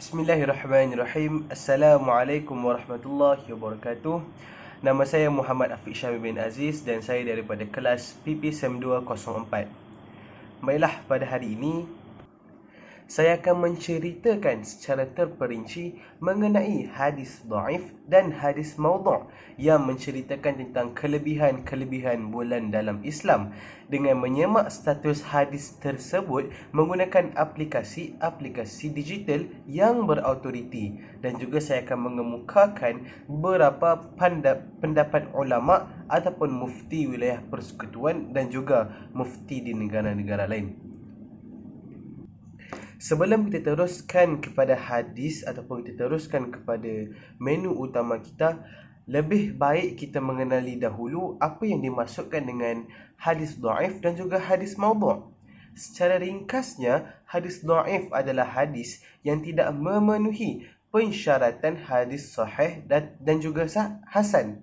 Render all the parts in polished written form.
Bismillahirrahmanirrahim. Assalamualaikum warahmatullahi wabarakatuh. Nama saya Muhammad Afiq Syami bin Aziz dan saya daripada kelas PPSM 204. Baiklah, pada hari ini saya akan menceritakan secara terperinci mengenai hadis dhaif dan hadis maudhu' yang menceritakan tentang kelebihan-kelebihan bulan dalam Islam dengan menyemak status hadis tersebut menggunakan aplikasi digital yang berautoriti, dan juga saya akan mengemukakan beberapa pendapat ulama ataupun mufti wilayah persekutuan dan juga mufti di negara-negara lain. Sebelum kita teruskan kepada hadis ataupun kita teruskan kepada menu utama kita, lebih baik kita mengenali dahulu apa yang dimaksudkan dengan hadis dhaif dan juga hadis maudhu'. Secara ringkasnya, hadis dhaif adalah hadis yang tidak memenuhi pensyaratan hadis sahih dan juga hasan.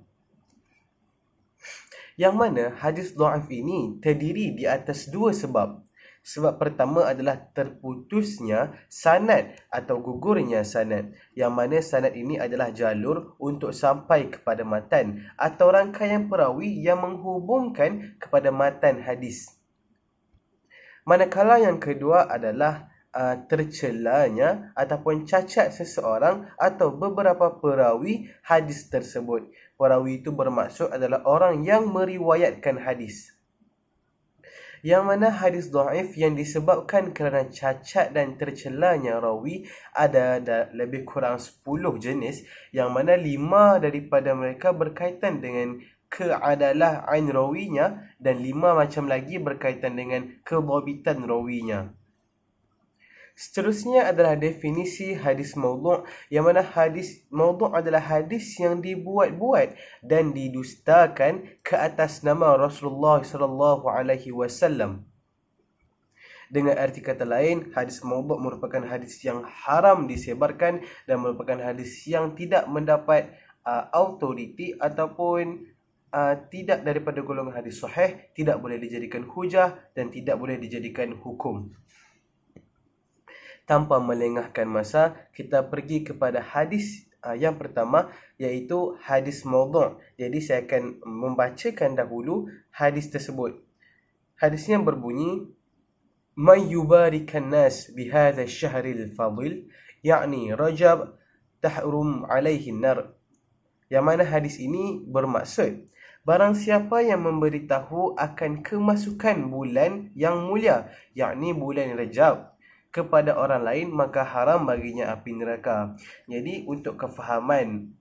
Yang mana hadis dhaif ini terdiri di atas dua sebab. Sebab pertama adalah terputusnya sanad atau gugurnya sanad, yang mana sanad ini adalah jalur untuk sampai kepada matan atau rangkaian perawi yang menghubungkan kepada matan hadis. Manakala yang kedua adalah tercelanya ataupun cacat seseorang atau beberapa perawi hadis tersebut. Perawi itu bermaksud adalah orang yang meriwayatkan hadis. Yang mana hadis dhaif yang disebabkan kerana cacat dan tercelanya rawi ada lebih kurang 10 jenis, yang mana 5 daripada mereka berkaitan dengan keadalah rawinya dan 5 macam lagi berkaitan dengan kedhabitan rawinya. Seterusnya adalah definisi hadis maudhu', yang mana hadis maudhu' adalah hadis yang dibuat-buat dan didustakan ke atas nama Rasulullah SAW. Dengan arti kata lain, hadis maudhu' merupakan hadis yang haram disebarkan dan merupakan hadis yang tidak mendapat autoriti ataupun tidak daripada golongan hadis sahih, tidak boleh dijadikan hujah dan tidak boleh dijadikan hukum. Tanpa melengahkan masa, kita pergi kepada hadis yang pertama, iaitu hadis maudhu'. Jadi saya akan membacakan dahulu hadis tersebut. Hadisnya berbunyi, "Man yubarikan nas bihadha syahril fadil, yakni Rajab, tahrum alaihi nar." Yang mana hadis ini bermaksud, barang siapa yang memberitahu akan kemasukan bulan yang mulia, yakni bulan Rajab, kepada orang lain, maka haram baginya api neraka. Jadi untuk kefahaman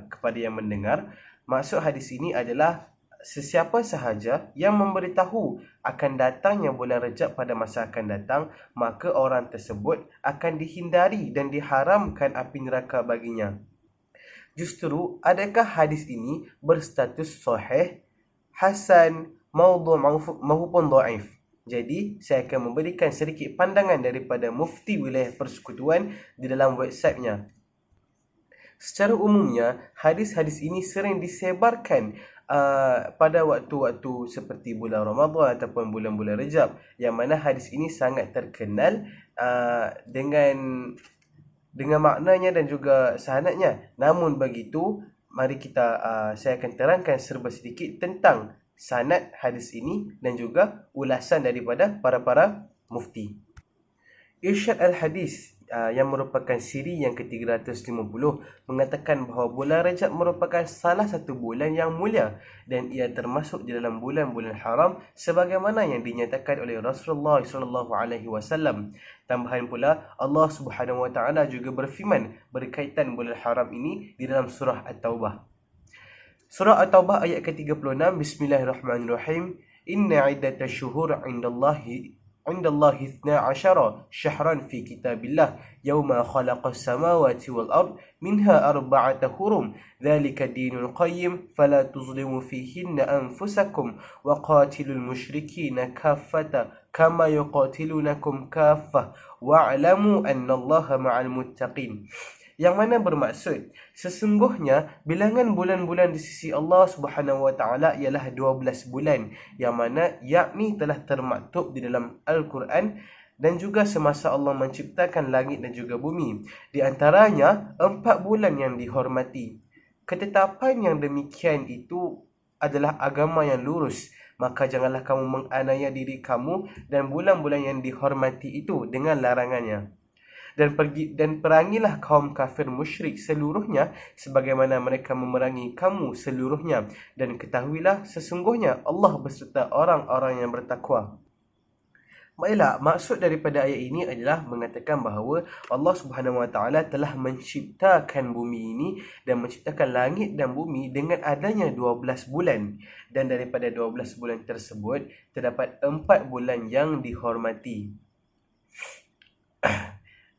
kepada yang mendengar, maksud hadis ini adalah sesiapa sahaja yang memberitahu akan datangnya bulan Rajab pada masa akan datang, maka orang tersebut akan dihindari dan diharamkan api neraka baginya. Justru adakah hadis ini berstatus sahih, hasan, maudhu' maupun dhaif? Jadi, saya akan memberikan sedikit pandangan daripada mufti wilayah persekutuan di dalam websitenya. Secara umumnya, hadis-hadis ini sering disebarkan pada waktu-waktu seperti bulan Ramadan ataupun bulan-bulan Rajab, yang mana hadis ini sangat terkenal dengan maknanya dan juga sanadnya. Namun begitu, mari saya akan terangkan serba sedikit tentang sanad hadis ini dan juga ulasan daripada para mufti. Irsyad al-Hadis yang merupakan siri yang ke-350 mengatakan bahawa bulan Rajab merupakan salah satu bulan yang mulia dan ia termasuk di dalam bulan-bulan haram sebagaimana yang dinyatakan oleh Rasulullah SAW. Tambahan pula, Allah Subhanahu Wa Taala juga berfirman berkaitan bulan haram ini di dalam surah At-Taubah. Surah At-Taubah ayat ke-36, Bismillahirrahmanirrahim. Inna iddatash syuhur 'indallahi 12 syahran fi kitabillah yawma khalaqas samawati wal ard minha arba'ata hurum dzalika dinul qayyim fala tuzlimu fihinna anfusakum wa qatilul musyrikina kaffata kama yuqatilunakum kaffah wa'lamu annallaha ma'al muttaqin. Yang mana bermaksud, sesungguhnya bilangan bulan-bulan di sisi Allah Subhanahu Wa Taala ialah 12 bulan, yang mana yakni telah termaktub di dalam Al-Quran dan juga semasa Allah menciptakan langit dan juga bumi. Di antaranya 4 bulan yang dihormati. Ketetapan yang demikian itu adalah agama yang lurus. Maka janganlah kamu menganiaya diri kamu dan bulan-bulan yang dihormati itu dengan larangannya. Dan perangilah kaum kafir musyrik seluruhnya sebagaimana mereka memerangi kamu seluruhnya. Dan ketahuilah sesungguhnya Allah beserta orang-orang yang bertakwa. Baiklah, maksud daripada ayat ini adalah mengatakan bahawa Allah Subhanahu Wa Taala telah menciptakan bumi ini dan menciptakan langit dan bumi dengan adanya 12 bulan. Dan daripada 12 bulan tersebut, terdapat 4 bulan yang dihormati.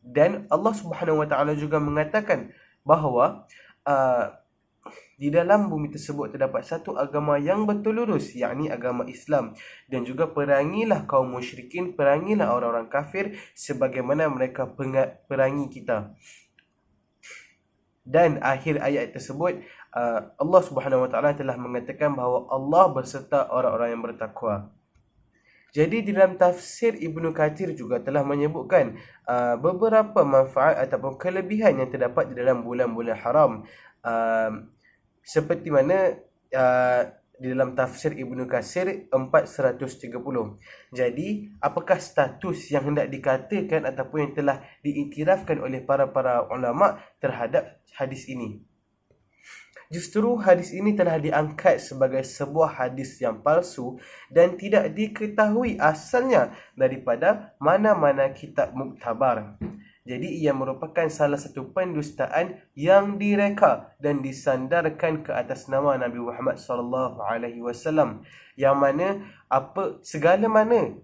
Dan Allah Subhanahu Wa Taala juga mengatakan bahawa di dalam bumi tersebut terdapat satu agama yang betul lurus, yakni agama Islam. Dan juga perangilah kaum musyrikin, perangilah orang-orang kafir sebagaimana mereka perangi kita. Dan akhir ayat tersebut Allah Subhanahu Wa Taala telah mengatakan bahawa Allah beserta orang-orang yang bertakwa. Jadi di dalam tafsir Ibnu Kathir juga telah menyebutkan beberapa manfaat ataupun kelebihan yang terdapat di dalam bulan-bulan haram. Seperti mana di dalam tafsir Ibnu Katsir 430. Jadi, apakah status yang hendak dikatakan ataupun yang telah diiktirafkan oleh para ulama terhadap hadis ini? Justru hadis ini telah diangkat sebagai sebuah hadis yang palsu dan tidak diketahui asalnya daripada mana-mana kitab muktabar. Jadi ia merupakan salah satu pendustaan yang direka dan disandarkan ke atas nama Nabi Muhammad SAW, yang mana segala mana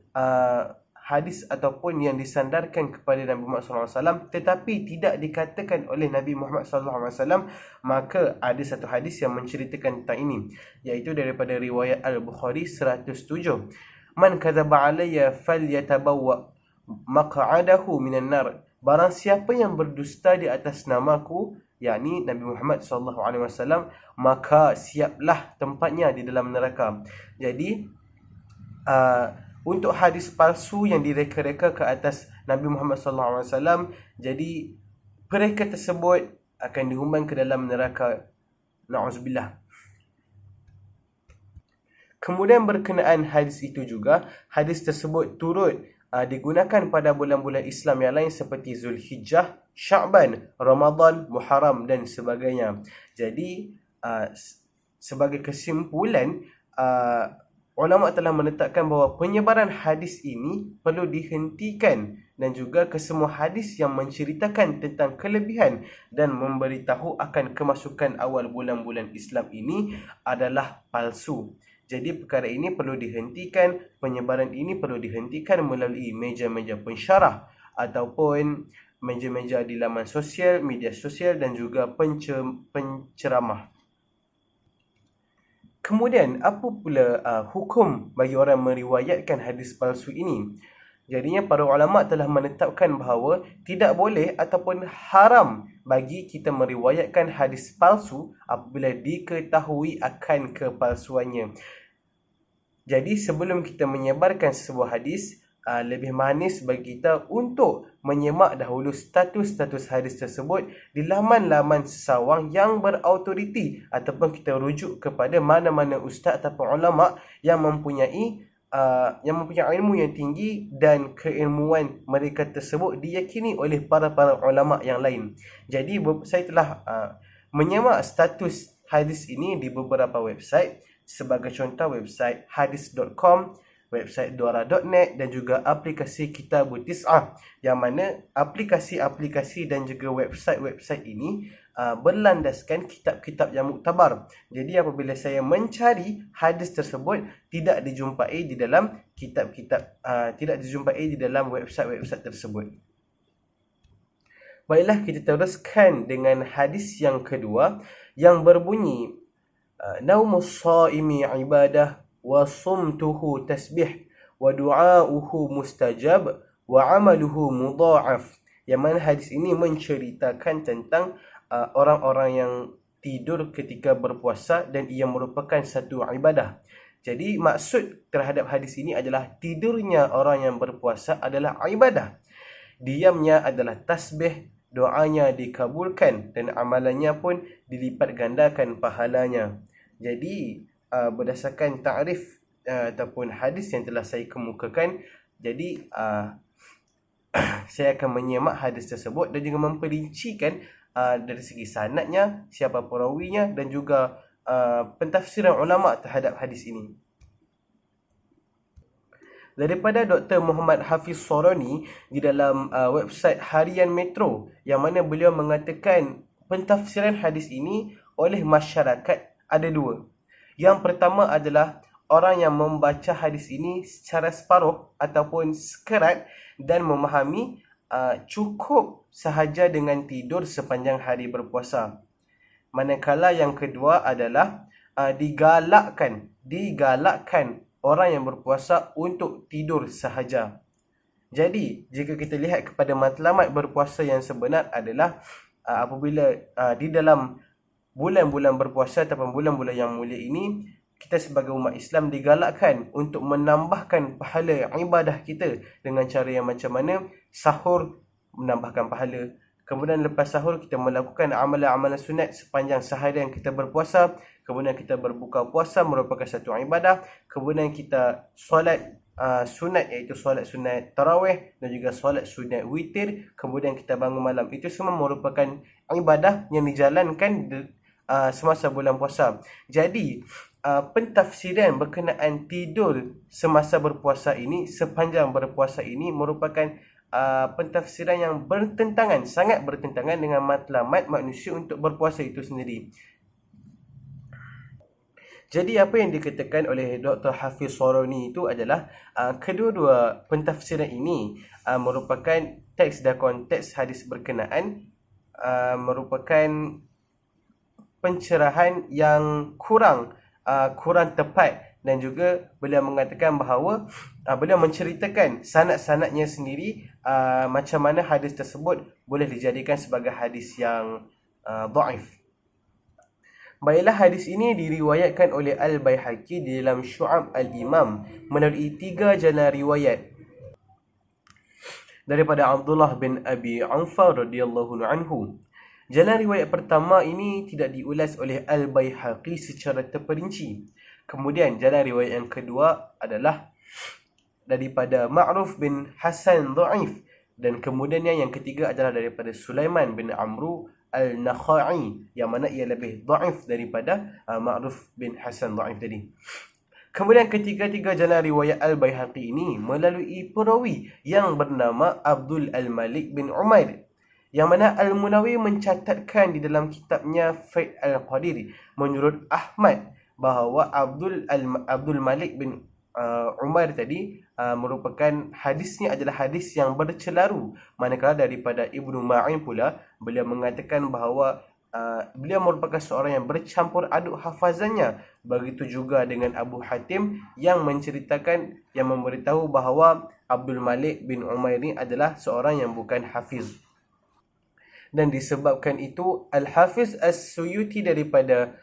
hadis ataupun yang disandarkan kepada Nabi Muhammad SAW tetapi tidak dikatakan oleh Nabi Muhammad SAW, maka ada satu hadis yang menceritakan tentang ini, iaitu daripada riwayat Al-Bukhari 107. Man kadzaba alayya falyatabawwa maq'adahu minan nar. Barang siapa yang berdusta di atas namaku, yakni Nabi Muhammad SAW, maka siaplah tempatnya di dalam neraka. Jadi untuk hadis palsu yang direka-reka ke atas Nabi Muhammad SAW, jadi mereka tersebut akan dihumban ke dalam neraka. Na'udzubillah. Kemudian berkenaan hadis itu juga, hadis tersebut turut digunakan pada bulan-bulan Islam yang lain seperti Zulhijjah, Sya'ban, Ramadan, Muharram dan sebagainya. Jadi sebagai kesimpulan, ulama telah menetapkan bahawa penyebaran hadis ini perlu dihentikan dan juga kesemua hadis yang menceritakan tentang kelebihan dan memberitahu akan kemasukan awal bulan-bulan Islam ini adalah palsu. Jadi perkara ini perlu dihentikan, penyebaran ini perlu dihentikan melalui meja-meja pensyarah ataupun meja-meja di laman sosial, media sosial dan juga penceramah. Kemudian, apa pula hukum bagi orang meriwayatkan hadis palsu ini? Jadinya para ulama telah menetapkan bahawa tidak boleh ataupun haram bagi kita meriwayatkan hadis palsu apabila diketahui akan kepalsuannya. Jadi sebelum kita menyebarkan sebuah hadis, lebih manis bagi kita untuk menyemak dahulu status-status hadis tersebut di laman-laman sesawang yang berautoriti, ataupun kita rujuk kepada mana-mana ustaz ataupun ulama yang mempunyai ilmu yang tinggi dan keilmuan mereka tersebut diyakini oleh para ulama yang lain. Jadi saya telah menyemak status hadis ini di beberapa website, sebagai contoh website hadis.com, website duara.net dan juga aplikasi Kitabut Tis'ah, yang mana aplikasi-aplikasi dan juga website-website ini berlandaskan kitab-kitab yang muktabar. Jadi apabila saya mencari hadis tersebut, tidak dijumpai di dalam kitab-kitab, tidak dijumpai di dalam website-website tersebut. Baiklah, kita teruskan dengan hadis yang kedua yang berbunyi, Naumus shaimi ibadah wa sumtuhu tasbih wa du'auhu mustajab wa amaluhu mudha'af. Yang mana hadis ini menceritakan tentang orang-orang yang tidur ketika berpuasa dan ia merupakan satu ibadah. Jadi maksud terhadap hadis ini adalah tidurnya orang yang berpuasa adalah ibadah. Diamnya adalah tasbih, doanya dikabulkan dan amalannya pun dilipat gandakan pahalanya. Jadi berdasarkan takrif ataupun hadis yang telah saya kemukakan, jadi saya akan menyemak hadis tersebut dan juga memperincikan dari segi sanadnya, siapa perawinya dan juga pentafsiran ulama terhadap hadis ini. Daripada Dr. Muhammad Hafiz Soroni di dalam website Harian Metro, yang mana beliau mengatakan pentafsiran hadis ini oleh masyarakat ada dua. Yang pertama adalah orang yang membaca hadis ini secara separuh ataupun sekerat dan memahami cukup sahaja dengan tidur sepanjang hari berpuasa. Manakala yang kedua adalah digalakkan orang yang berpuasa untuk tidur sahaja. Jadi, jika kita lihat kepada matlamat berpuasa yang sebenar adalah apabila di dalam bulan-bulan berpuasa ataupun bulan-bulan yang mulia ini, kita sebagai umat Islam digalakkan untuk menambahkan pahala ibadah kita dengan cara yang macam mana? Sahur menambahkan pahala. Kemudian lepas sahur kita melakukan amalan-amalan sunat sepanjang seharian kita berpuasa. Kemudian kita berbuka puasa merupakan satu ibadah. Kemudian kita solat sunat, iaitu solat sunat tarawih dan juga solat sunat witir. Kemudian kita bangun malam. Itu semua merupakan ibadah yang dijalankan semasa bulan puasa. Jadi pentafsiran berkenaan tidur semasa berpuasa ini, sepanjang berpuasa ini merupakan pentafsiran yang bertentangan, sangat bertentangan dengan matlamat manusia untuk berpuasa itu sendiri. Jadi apa yang dikatakan oleh Dr. Hafiz Soroni itu adalah kedua-dua pentafsiran ini merupakan teks dan konteks hadis berkenaan merupakan pencerahan yang kurang tepat, dan juga beliau mengatakan bahawa beliau menceritakan sanad-sanadnya sendiri macam mana hadis tersebut boleh dijadikan sebagai hadis yang dhaif. Baiklah, hadis ini diriwayatkan oleh Al-Baihaqi di dalam Syu'ab Al-Imam melalui 3 jalan riwayat daripada Abdullah bin Abi Aufa radhiyallahu anhu. Jalan riwayat pertama ini tidak diulas oleh Al-Baihaqi secara terperinci. Kemudian jalan riwayat yang kedua adalah daripada Ma'ruf bin Hasan dhaif, dan kemudiannya yang ketiga adalah daripada Sulaiman bin Amru Al-Nakhai, yang mana ia lebih dhaif daripada Ma'ruf bin Hasan dhaif tadi. Kemudian ketiga-tiga jalan riwayat Al-Baihaqi ini melalui perawi yang bernama Abdul Al-Malik bin Umair, yang mana Al-Munawi mencatatkan di dalam kitabnya Fath Al-Qadir menurut Ahmad bahawa Abdul Malik bin Umar tadi merupakan hadisnya adalah hadis yang bercelaru. Manakala daripada Ibnu Ma'in pula, beliau mengatakan bahawa beliau merupakan seorang yang bercampur aduk hafazannya. Begitu juga dengan Abu Hatim yang menceritakan, yang memberitahu bahawa Abdul Malik bin Umar ini adalah seorang yang bukan hafiz. Dan disebabkan itu, Al-Hafiz As-Suyuti daripada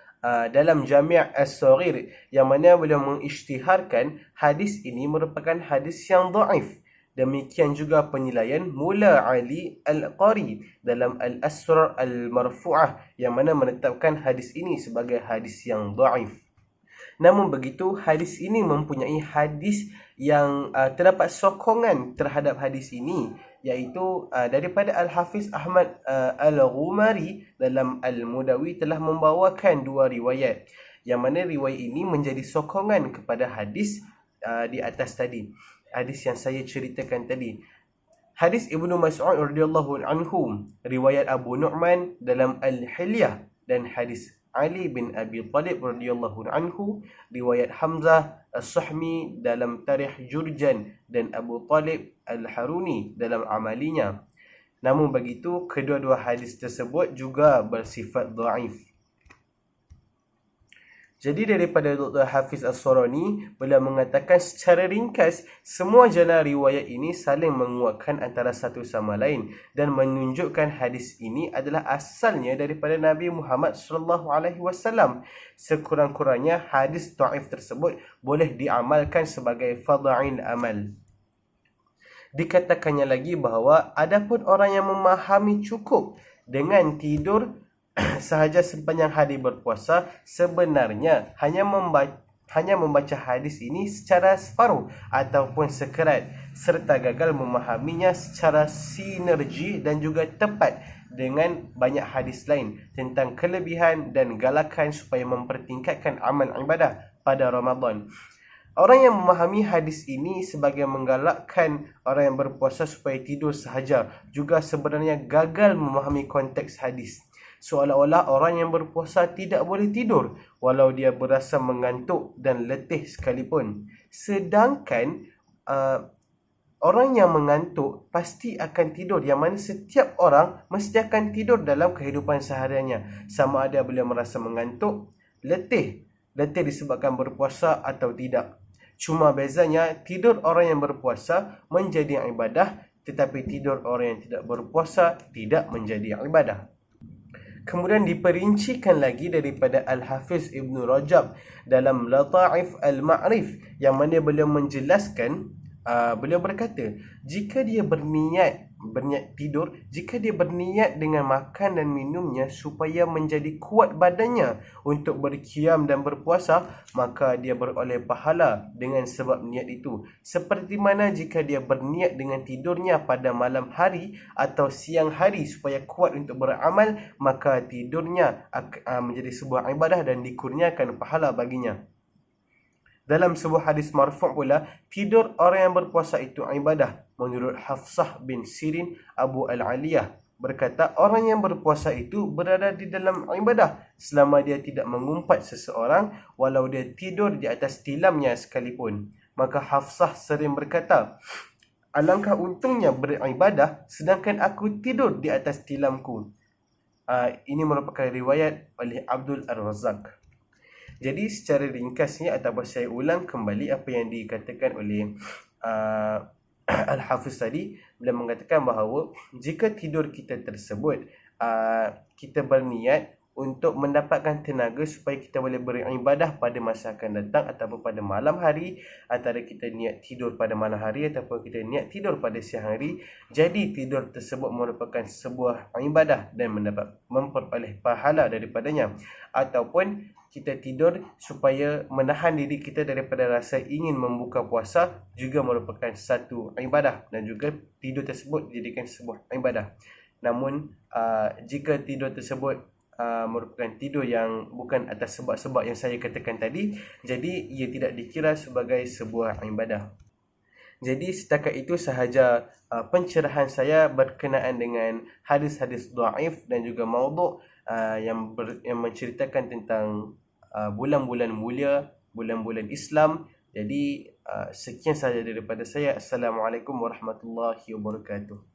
dalam Jami' As-Saghir, yang mana beliau mengisytiharkan hadis ini merupakan hadis yang dhaif. Demikian juga penilaian Mula Ali Al-Qari dalam Al-Asrar Al-Marfu'ah, yang mana menetapkan hadis ini sebagai hadis yang dhaif. Namun begitu, hadis ini mempunyai hadis yang terdapat sokongan terhadap hadis ini, iaitu daripada Al-Hafiz Ahmad Al-Ghumari dalam Al-Mudawi telah membawakan 2 riwayat, yang mana riwayat ini menjadi sokongan kepada hadis di atas tadi, hadis yang saya ceritakan tadi. Hadis Ibnu Mas'ud radhiyallahu anhu, riwayat Abu Nu'man dalam Al-Hilyah, dan hadis Ali bin Abi Talib radhiyallahu anhu, riwayat Hamzah As-Sahmi dalam Tarikh Jurjan, dan Abu Talib Al-Haruni dalam Amalinya. Namun begitu, kedua-dua hadis tersebut juga bersifat dhaif. Jadi daripada Dr. Hafiz As-Sorani, beliau mengatakan secara ringkas, semua jana riwayat ini saling menguatkan antara satu sama lain dan menunjukkan hadis ini adalah asalnya daripada Nabi Muhammad SAW. Sekurang-kurangnya hadis dhaif tersebut boleh diamalkan sebagai fadha'il amal. Dikatakannya lagi bahawa adapun orang yang memahami cukup dengan tidur sahaja sepanjang hari berpuasa, sebenarnya hanya membaca hadis ini secara separuh ataupun sekerat, serta gagal memahaminya secara sinergi dan juga tepat dengan banyak hadis lain tentang kelebihan dan galakan supaya mempertingkatkan amal ibadah pada Ramadan. Orang yang memahami hadis ini sebagai menggalakkan orang yang berpuasa supaya tidur sahaja juga sebenarnya gagal memahami konteks hadis. Seolah-olah orang yang berpuasa tidak boleh tidur walau dia berasa mengantuk dan letih sekalipun. Sedangkan orang yang mengantuk pasti akan tidur, yang mana setiap orang mesti akan tidur dalam kehidupan sehariannya. Sama ada beliau merasa mengantuk, letih disebabkan berpuasa atau tidak. Cuma bezanya tidur orang yang berpuasa menjadi ibadah, tetapi tidur orang yang tidak berpuasa tidak menjadi ibadah. Kemudian diperincikan lagi daripada Al-Hafiz Ibn Rajab dalam Lata'if Al-Ma'rif, yang mana beliau menjelaskan, beliau berkata, jika dia berniat tidur, jika dia berniat dengan makan dan minumnya supaya menjadi kuat badannya untuk berqiyam dan berpuasa, maka dia beroleh pahala dengan sebab niat itu. Seperti mana jika dia berniat dengan tidurnya pada malam hari atau siang hari supaya kuat untuk beramal, maka tidurnya menjadi sebuah ibadah dan dikurniakan pahala baginya. Dalam sebuah hadis marfu' pula, tidur orang yang berpuasa itu ibadah. Menurut Hafsah bin Sirin Abu Al-Aliyah berkata, orang yang berpuasa itu berada di dalam ibadah selama dia tidak mengumpat seseorang walau dia tidur di atas tilamnya sekalipun. Maka Hafsah sering berkata, alangkah untungnya beribadah sedangkan aku tidur di atas tilamku. Ini merupakan riwayat oleh Abdul Ar-Razzaq. Jadi secara ringkasnya, ataupun saya ulang kembali apa yang dikatakan oleh Al-Hafiz tadi. Beliau mengatakan bahawa jika tidur kita tersebut, kita berniat untuk mendapatkan tenaga supaya kita boleh beribadah pada masa akan datang ataupun pada malam hari, antara kita niat tidur pada malam hari ataupun kita niat tidur pada siang hari, jadi tidur tersebut merupakan sebuah ibadah dan memperoleh pahala daripadanya. Ataupun kita tidur supaya menahan diri kita daripada rasa ingin membuka puasa juga merupakan satu ibadah, dan juga tidur tersebut dijadikan sebuah ibadah. Namun jika tidur tersebut merupakan tidur yang bukan atas sebab-sebab yang saya katakan tadi, jadi ia tidak dikira sebagai sebuah ibadah. Jadi setakat itu sahaja pencerahan saya berkenaan dengan hadis-hadis dhaif dan juga maudhu' yang menceritakan tentang bulan-bulan mulia, bulan-bulan Islam. Jadi sekian sahaja daripada saya. Assalamualaikum warahmatullahi wabarakatuh.